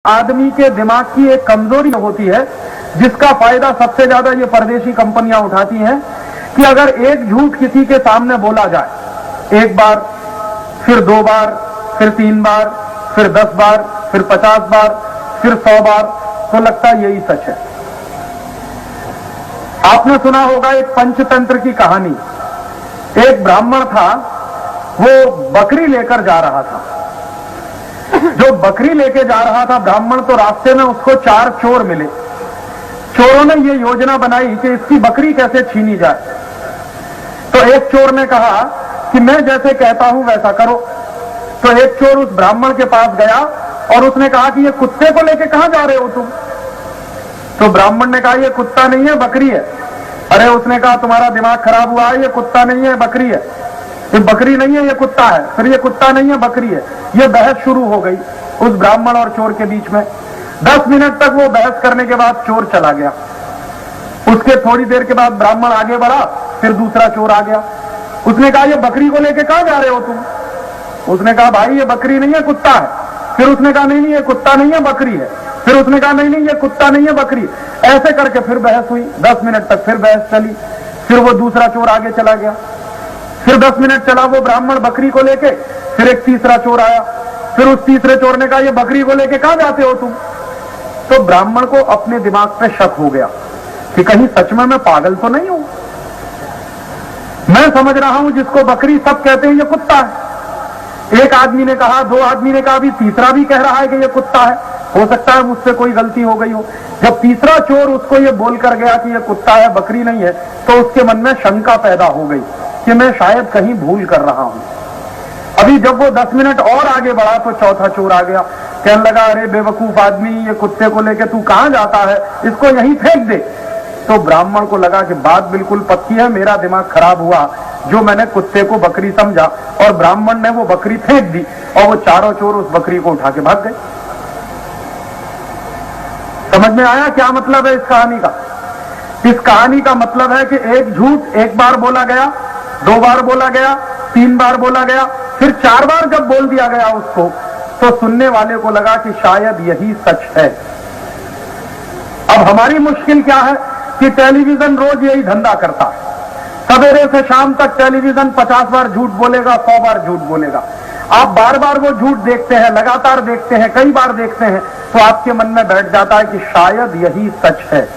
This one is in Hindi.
आदमी के दिमाग की एक कमजोरी होती है जिसका फायदा सबसे ज्यादा ये परदेशी कंपनियां उठाती हैं कि अगर एक झूठ किसी के सामने बोला जाए, एक बार, फिर 2 बार, फिर 3 बार, फिर 10 बार, फिर 50 बार, फिर 100 बार, तो लगता है यही सच है। आपने सुना होगा एक पंचतंत्र की कहानी। एक ब्राह्मण था, वो बकरी लेकर जा रहा था। जो बकरी लेके जा रहा था ब्राह्मण, तो रास्ते में उसको 4 चोर मिले। चोरों ने ये योजना बनाई कि इसकी बकरी कैसे छीनी जाए। तो एक चोर ने कहा कि मैं जैसे कहता हूं वैसा करो। तो एक चोर उस ब्राह्मण के पास गया और उसने कहा कि ये कुत्ते को लेके कहां जा रहे हो तुम? तो ब्राह्मण ने कहा ये कुत्ता नहीं है, बकरी है। अरे उसने कहा तुम्हारा दिमाग खराब हुआ है, ये कुत्ता नहीं है, बकरी है। ये बकरी नहीं है, ये कुत्ता है। फिर ये कुत्ता नहीं है, बकरी है। ये बहस शुरू हो गई उस ब्राह्मण और चोर के बीच में। 10 मिनट तक वो बहस करने के बाद चोर चला गया। उसके थोड़ी देर के बाद ब्राह्मण आगे बढ़ा, फिर दूसरा चोर आ गया। उसने कहा ये बकरी को लेके कहां जा रहे हो तुम? उसने कहा भाई ये बकरी नहीं है, कुत्ता है। फिर उसने कहा नहीं नहीं ये कुत्ता नहीं है, बकरी है। फिर उसने कहा नहीं नहीं ये कुत्ता नहीं है, बकरी। ऐसे करके फिर बहस हुई। 10 मिनट तक फिर बहस चली। फिर वो दूसरा चोर आगे चला गया। फिर 10 मिनट चला वो ब्राह्मण बकरी को लेके। फिर एक तीसरा चोर आया। फिर उस तीसरे चोर ने कहा ये बकरी को लेके कहां जाते हो तुम? तो ब्राह्मण को अपने दिमाग पे शक हो गया कि कहीं सच में मैं पागल तो नहीं हूं। मैं समझ रहा हूं जिसको बकरी सब कहते हैं ये कुत्ता है। एक आदमी ने कहा, 2 आदमी ने कहा, अभी तीसरा भी कह रहा है कि ये कुत्ता है। हो सकता है मुझसे कोई गलती हो गई हो। जब तीसरा चोर उसको ये बोलकर गया कि ये कुत्ता है, बकरी नहीं है, तो उसके मन में शंका पैदा हो गई कि मैं शायद कहीं भूल कर रहा हूं। अभी जब वो 10 मिनट और आगे बढ़ा तो चौथा चोर आ गया। कहने लगा अरे बेवकूफ आदमी, ये कुत्ते को लेके तू कहां जाता है, इसको यहीं फेंक दे। तो ब्राह्मण को लगा कि बात बिल्कुल पक्की है, मेरा दिमाग खराब हुआ जो मैंने कुत्ते को बकरी समझा, और ब्राह्मण ने वो बकरी फेंक दी और वो चारों चोर उस बकरी को उठा के भाग गए। समझ में आया क्या मतलब है इस कहानी का? इस कहानी का मतलब है कि एक झूठ एक बार बोला गया, 2 बार बोला गया, 3 बार बोला गया, फिर 4 बार जब बोल दिया गया उसको, तो सुनने वाले को लगा कि शायद यही सच है। अब हमारी मुश्किल क्या है कि टेलीविजन रोज यही धंधा करता है। सवेरे से शाम तक टेलीविजन 50 बार झूठ बोलेगा, 100 बार झूठ बोलेगा। आप बार बार वो झूठ देखते हैं, लगातार देखते हैं, कई बार देखते हैं, तो आपके मन में बैठ जाता है कि शायद यही सच है।